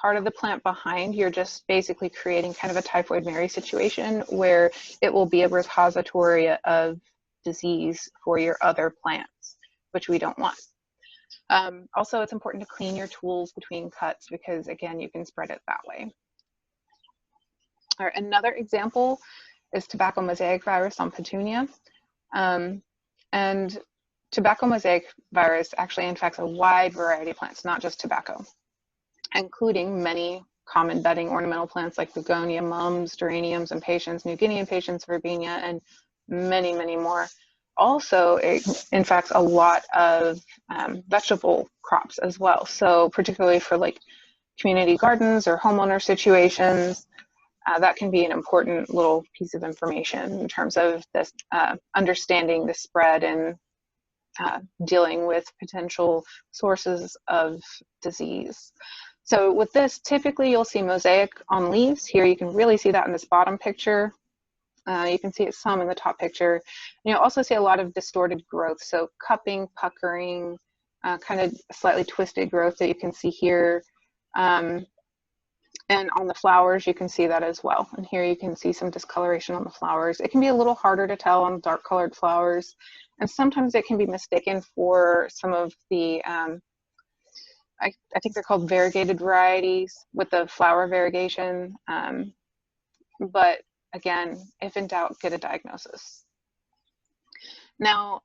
part of the plant behind, you're just basically creating kind of a typhoid Mary situation where it will be a repository of disease for your other plants, which we don't want. Also, it's important to clean your tools between cuts, because again, you can spread it that way. All right, another example is tobacco mosaic virus on petunia. And tobacco mosaic virus actually infects a wide variety of plants, not just tobacco, including many common bedding ornamental plants like begonia, mums, geraniums, impatiens, New Guinea impatiens, verbena, and many, many more. Also, it infects a lot of vegetable crops as well. So particularly for like community gardens or homeowner situations, that can be an important little piece of information in terms of this understanding the spread and dealing with potential sources of disease. So with this, typically you'll see mosaic on leaves. Here you can really see that in this bottom picture. You can see it some in the top picture. And you'll also see a lot of distorted growth, so cupping, puckering, kind of slightly twisted growth that you can see here. And on the flowers, you can see that as well. And here you can see some discoloration on the flowers. It can be a little harder to tell on dark colored flowers. And sometimes it can be mistaken for some of the, I think they're called variegated varieties with the flower variegation. But again, if in doubt, get a diagnosis. Now,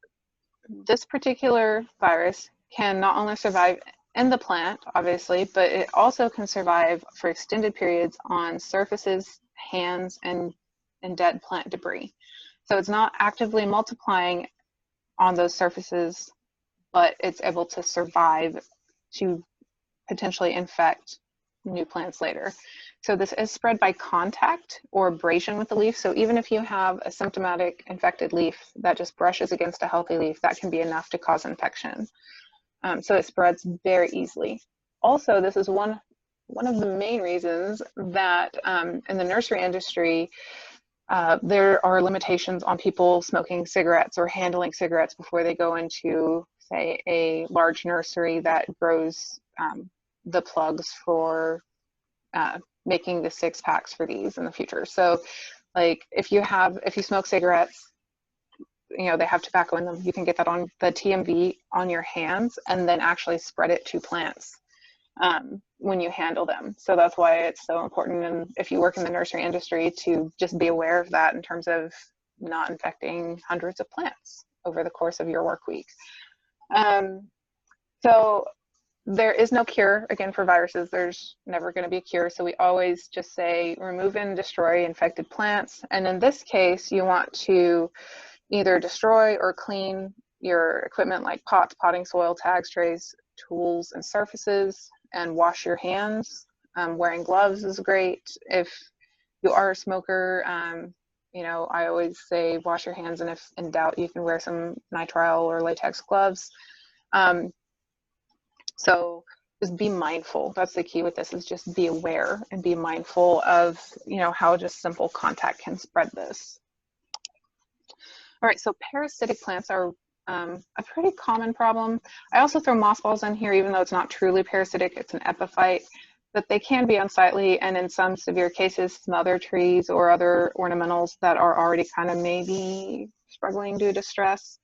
this particular virus can not only survive in the plant, obviously, but it also can survive for extended periods on surfaces, hands, and dead plant debris. So it's not actively multiplying on those surfaces, but it's able to survive to potentially infect new plants later. So this is spread by contact or abrasion with the leaf. So even if you have a symptomatic infected leaf that just brushes against a healthy leaf, that can be enough to cause infection. So it spreads very easily. Also, this is one one of the main reasons that in the nursery industry, there are limitations on people smoking cigarettes or handling cigarettes before they go into, say, a large nursery that grows the plugs for making the 6-packs for these in the future. So like if you smoke cigarettes, you know, they have tobacco in them, you can get that on the TMV on your hands and then actually spread it to plants when you handle them. So that's why it's so important, and if you work in the nursery industry, to just be aware of that in terms of not infecting hundreds of plants over the course of your work week. So there is no cure, again, for viruses. There's never going to be a cure. So we always just say remove and destroy infected plants. And in this case, you want to either destroy or clean your equipment like pots, potting soil, tags, trays, tools, and surfaces, and wash your hands. Wearing gloves is great. If you are a smoker, you know, I always say wash your hands, and if in doubt, you can wear some nitrile or latex gloves. So just be mindful. That's the key with this, is just be aware and be mindful of, you know, how just simple contact can spread this. All right, so parasitic plants are a pretty common problem. I also throw mothballs in here, even though it's not truly parasitic, it's an epiphyte, but they can be unsightly, and in some severe cases, smother trees or other ornamentals that are already kind of maybe struggling due to stress.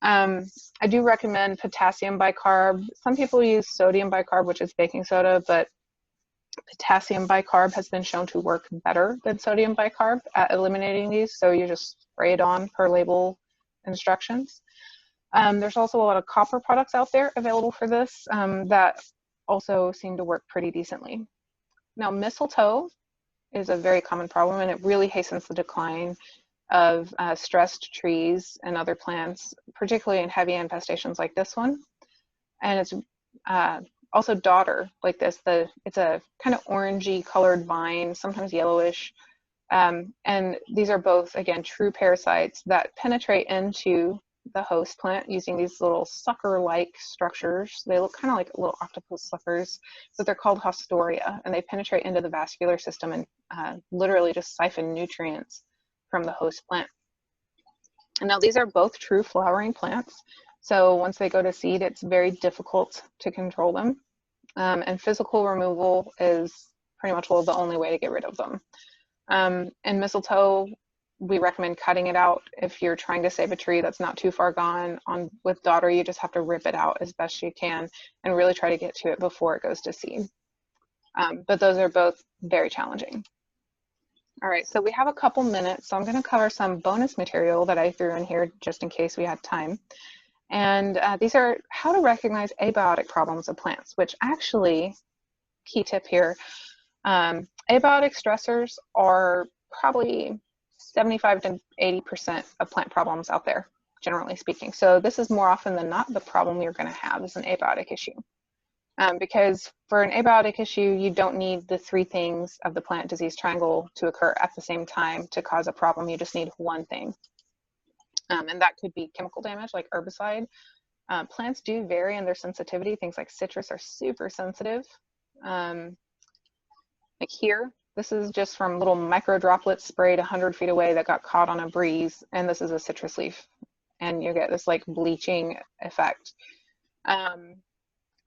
I do recommend potassium bicarb. Some people use sodium bicarb, which is baking soda, but potassium bicarb has been shown to work better than sodium bicarb at eliminating these. So you just spray it on per label instructions. There's also a lot of copper products out there available for this that also seem to work pretty decently. Now, mistletoe is a very common problem, and it really hastens the decline of stressed trees and other plants, particularly in heavy infestations like this one. And it's also dodder, like this. It's a kind of orangey colored vine, sometimes yellowish. And these are both, again, true parasites that penetrate into the host plant using these little sucker-like structures. They look kind of like little octopus suckers, but they're called haustoria, and they penetrate into the vascular system and literally just siphon nutrients from the host plant. And now these are both true flowering plants. So once they go to seed, it's very difficult to control them. And physical removal is pretty much the only way to get rid of them. And mistletoe, we recommend cutting it out if you're trying to save a tree that's not too far gone. With dodder, you just have to rip it out as best you can and really try to get to it before it goes to seed. But those are both very challenging. All right, so we have a couple minutes, so I'm going to cover some bonus material that I threw in here just in case we had time. And these are how to recognize abiotic problems of plants, which actually, key tip here, abiotic stressors are probably 75 to 80% of plant problems out there, generally speaking. So this is more often than not the problem you're going to have is an abiotic issue. Because for an abiotic issue, you don't need the 3 things of the plant disease triangle to occur at the same time to cause a problem. You just need one thing. And that could be chemical damage, like herbicide. Plants do vary in their sensitivity. Things like citrus are super sensitive. Like here, this is just from little micro droplets sprayed 100 feet away that got caught on a breeze, and this is a citrus leaf. And you get this like bleaching effect.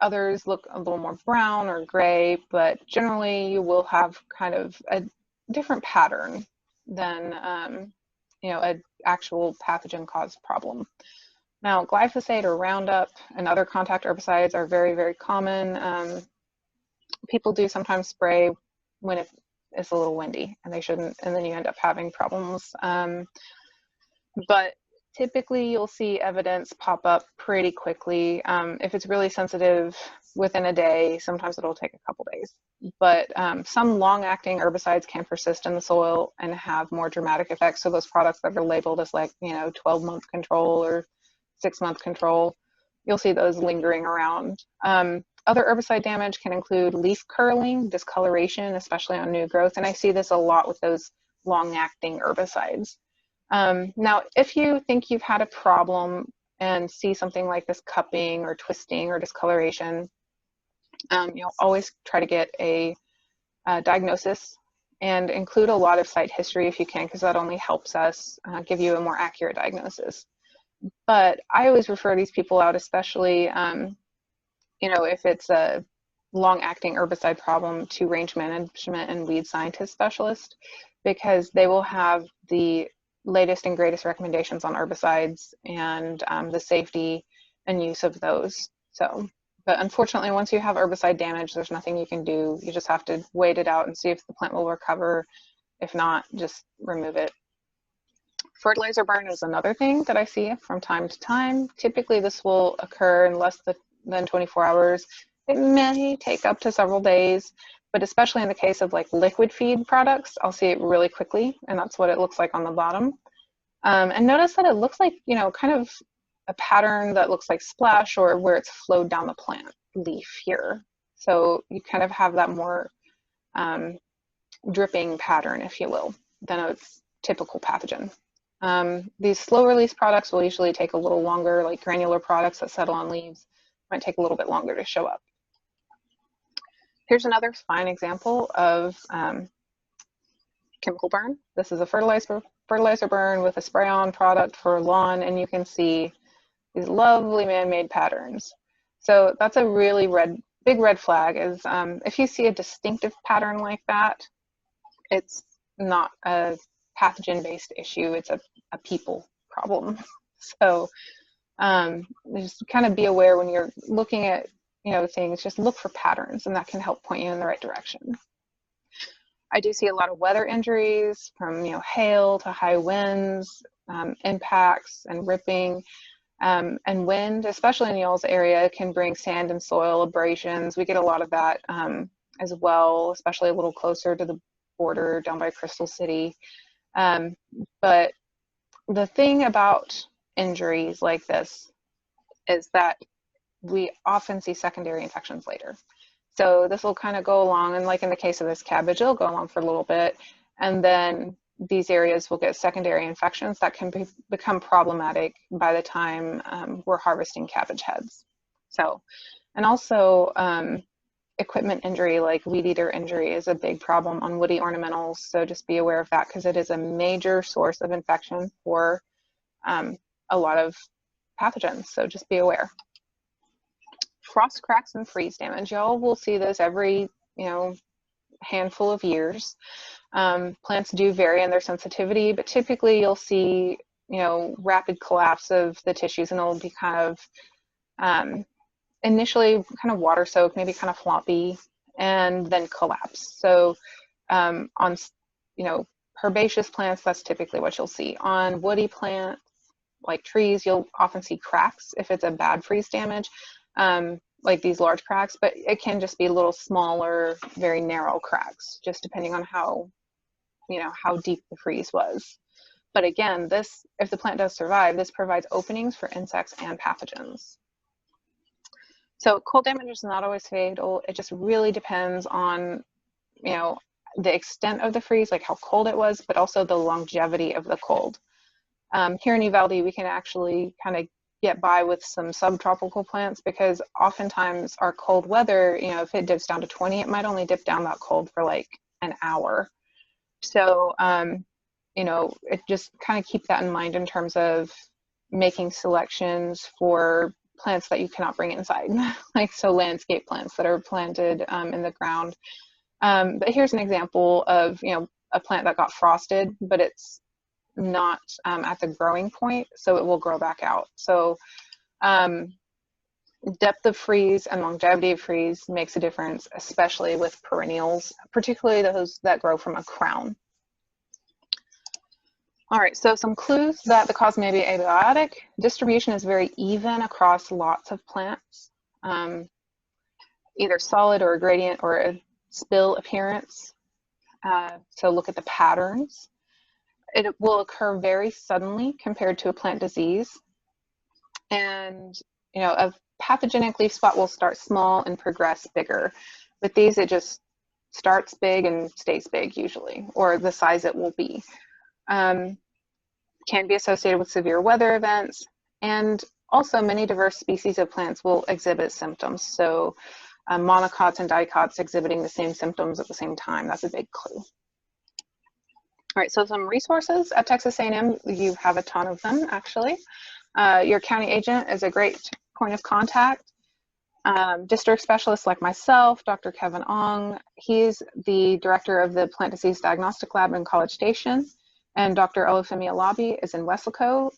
Others look a little more brown or gray, but generally you will have kind of a different pattern than you know, an actual pathogen caused problem. Now, glyphosate or Roundup and other contact herbicides are very, very common. People do sometimes spray when it's a little windy, and they shouldn't, and then you end up having problems. But typically you'll see evidence pop up pretty quickly. If it's really sensitive, within a day, sometimes it'll take a couple days. But some long-acting herbicides can persist in the soil and have more dramatic effects. So those products that are labeled as like, you know, 12-month control or 6-month control, you'll see those lingering around. Other herbicide damage can include leaf curling, discoloration, especially on new growth. And I see this a lot with those long-acting herbicides. Now, if you think you've had a problem and see something like this cupping or twisting or discoloration, You'll always try to get a diagnosis and include a lot of site history if you can, because that only helps us give you a more accurate diagnosis. But I always refer these people out, especially if it's a long-acting herbicide problem, to range management and weed scientist specialist, because they will have the latest and greatest recommendations on herbicides and the safety and use of those. So, but unfortunately, once you have herbicide damage, there's nothing you can do. You just have to wait it out and see if the plant will recover. If not, just remove it. Fertilizer burn is another thing that I see from time to time. Typically, this will occur in less than 24 hours. It may take up to several days, but especially in the case of like liquid feed products, I'll see it really quickly, and that's what it looks like on the bottom. And notice that it looks like, kind of a pattern that looks like splash, or where it's flowed down the plant leaf here. So you kind of have that more dripping pattern, if you will, than a typical pathogen. These slow release products will usually take a little longer, like granular products that settle on leaves might take a little bit longer to show up. Here's another fine example of chemical burn. This is a fertilizer burn with a spray-on product for lawn, and you can see these lovely man-made patterns. So that's a really big red flag, is if you see a distinctive pattern like that, it's not a pathogen-based issue, it's a people problem. So just kind of be aware when you're looking at things, just look for patterns, and that can help point you in the right direction. I do see a lot of weather injuries from hail to high winds, impacts and ripping, and wind, especially in y'all's area, can bring sand and soil abrasions. We get a lot of that as well, especially a little closer to the border down by Crystal City. But the thing about injuries like this is that we often see secondary infections later. So this will kind of go along, and like in the case of this cabbage, it'll go along for a little bit, and then these areas will get secondary infections that can become problematic by the time we're harvesting cabbage heads. So, and also equipment injury, like weed eater injury, is a big problem on woody ornamentals. So just be aware of that, because it is a major source of infection for a lot of pathogens. So just be aware. Frost, cracks, and freeze damage. Y'all will see this every handful of years. Plants do vary in their sensitivity, but typically you'll see rapid collapse of the tissues, and it'll be kind of initially kind of water soaked, maybe kind of floppy, and then collapse. So on herbaceous plants, that's typically what you'll see. On woody plants like trees, you'll often see cracks if it's a bad freeze damage, like these large cracks, but it can just be little smaller, very narrow cracks, just depending on how deep the freeze was. But again, if the plant does survive, this provides openings for insects and pathogens. So cold damage is not always fatal. It just really depends on, the extent of the freeze, like how cold it was, but also the longevity of the cold. Here in Uvalde, we can actually kind of get by with some subtropical plants, because oftentimes our cold weather, if it dips down to 20, it might only dip down that cold for like an hour. So, it just kind of keep that in mind in terms of making selections for plants that you cannot bring inside, like so landscape plants that are planted in the ground. But here's an example of, a plant that got frosted, but it's not at the growing point, so it will grow back out. So depth of freeze and longevity of freeze makes a difference, especially with perennials, particularly those that grow from a crown. All right, so some clues that the cause may be abiotic. Distribution is very even across lots of plants, either solid or a gradient or a spill appearance. So look at the patterns. It will occur very suddenly compared to a plant disease. And, a pathogenic leaf spot will start small and progress bigger. With these, it just starts big and stays big usually, or the size it will be. Can be associated with severe weather events, and also many diverse species of plants will exhibit symptoms. So monocots and dicots exhibiting the same symptoms at the same time. That's a big clue. All right, so some resources at Texas A&M. You have a ton of them, actually. Your county agent is a great point of contact. District specialists like myself, Dr. Kevin Ong, he's the director of the Plant Disease Diagnostic Lab in College Station, and Dr. Olufemi Alabi is in Weslaco.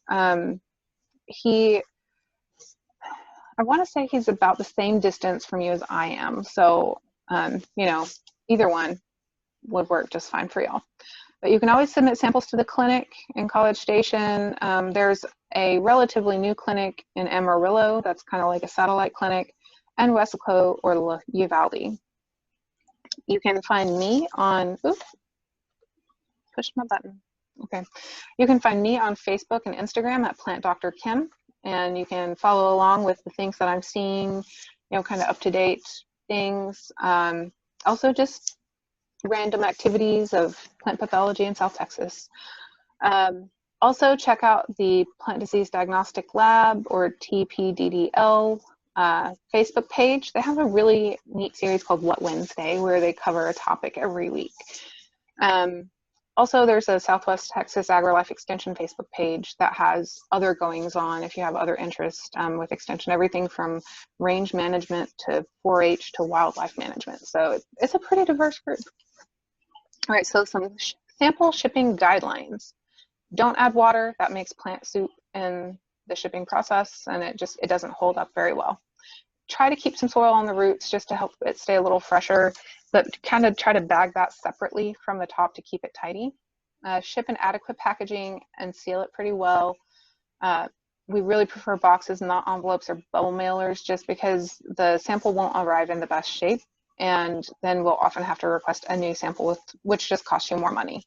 I want to say he's about the same distance from you as I am, so you know, either one would work just fine for y'all. But you can always submit samples to the clinic in College Station. There's a relatively new clinic in Amarillo that's kind of like a satellite clinic, and Weslaco or Uvalde. You can find me on, oops, push my button. Okay. You can find me on Facebook and Instagram at Plant Dr. Kim, and you can follow along with the things that I'm seeing, you know, kind of up-to-date things. Also just random activities of plant pathology in South Texas. Also check out the Plant Disease Diagnostic Lab, or TPDDL, Facebook page. They have a really neat series called What Wednesday, where they cover a topic every week. Also, there's a Southwest Texas Agrilife Extension Facebook page that has other goings on if you have other interest with Extension, everything from range management to 4-H to wildlife management. So it's a pretty diverse group. All right, so some sample shipping guidelines. Don't add water. That makes plant soup in the shipping process, and it doesn't hold up very well. Try to keep some soil on the roots just to help it stay a little fresher, but kind of try to bag that separately from the top to keep it tidy. Ship in adequate packaging and seal it pretty well. We really prefer boxes, not envelopes or bubble mailers, just because the sample won't arrive in the best shape, and then we'll often have to request a new sample, which just costs you more money.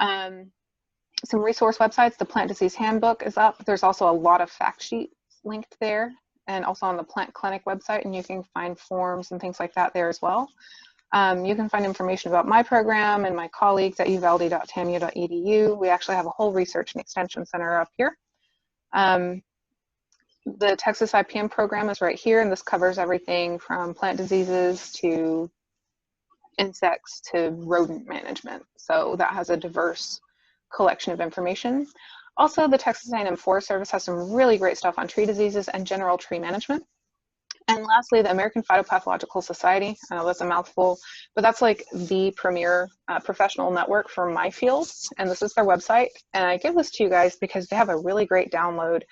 Some resource websites, the Plant Disease Handbook is up. There's also a lot of fact sheets linked there, and also on the Plant Clinic website, and you can find forms and things like that there as well. You can find information about my program and my colleagues at uvalde.tamu.edu. We actually have a whole research and extension center up here. The Texas IPM program is right here, and this covers everything from plant diseases to insects to rodent management. So that has a diverse collection of information. Also, the Texas A&M Forest Service has some really great stuff on tree diseases and general tree management. And lastly, the American Phytopathological Society. I know that's a mouthful, but that's like the premier professional network for my field. And this is their website. And I give this to you guys because they have a really great download,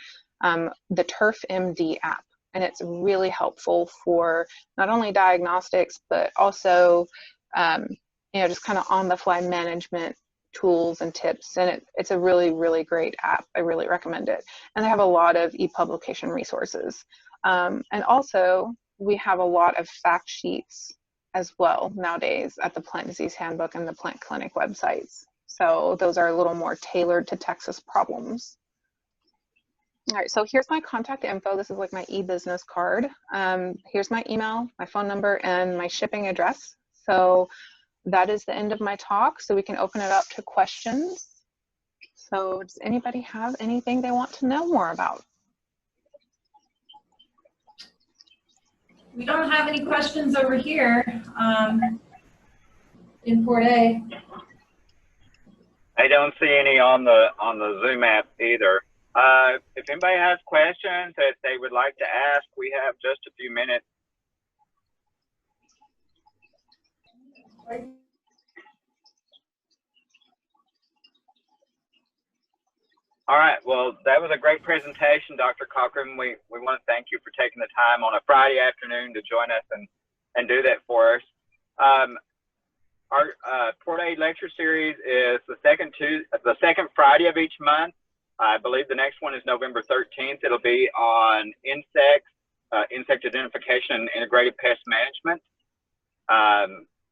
the Turf MD app. And it's really helpful for not only diagnostics, but also, you know, just kind of on the fly management tools and tips, and it's a really, really great app. I really recommend it. And they have a lot of e-publication resources. And also, we have a lot of fact sheets as well nowadays at the Plant Disease Handbook and the Plant Clinic websites. So those are a little more tailored to Texas problems. All right, so here's my contact info. This is like my e-business card. Here's my email, my phone number, and my shipping address. So that is the end of my talk, so we can open it up to questions. So does anybody have anything they want to know more about? We don't have any questions over here in Port A. I don't see any on the Zoom app either. If anybody has questions that they would like to ask, we have just a few minutes. All right, well, that was a great presentation, Dr. Cochran. We want to thank you for taking the time on a Friday afternoon to join us and do that for us. Our Port A lecture series is the second Friday of each month. I believe the next one is November 13th. It'll be on insects, insect identification and integrated pest management.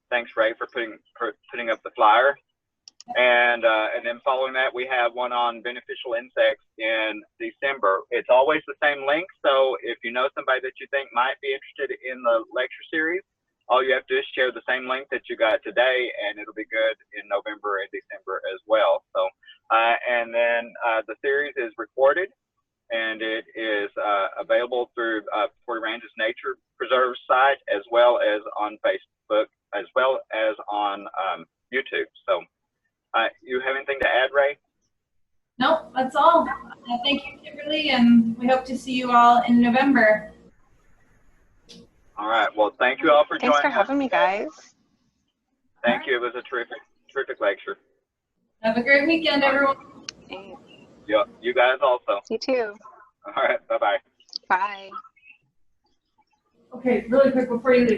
Thanks, Ray, for putting up the flyer. And then following that, we have one on beneficial insects in December. It's always the same link. So if you know somebody that you think might be interested in the lecture series, all you have to do is share the same link that you got today, and it'll be good in November and December as well. So, and then the series is recorded, and it is available through Porter Range's Nature Preserve site, as well as on Facebook, as well as on YouTube. So you have anything to add, Ray? Nope, that's all. Thank you, Kimberly, and we hope to see you all in November. All right. Well, thank you all for joining us. Thanks for having me, guys. Thank you. It was a terrific lecture. Have a great weekend, everyone. Thanks. Yeah, you guys also. You too. All right. Bye-bye. Bye. Okay, really quick before you leave.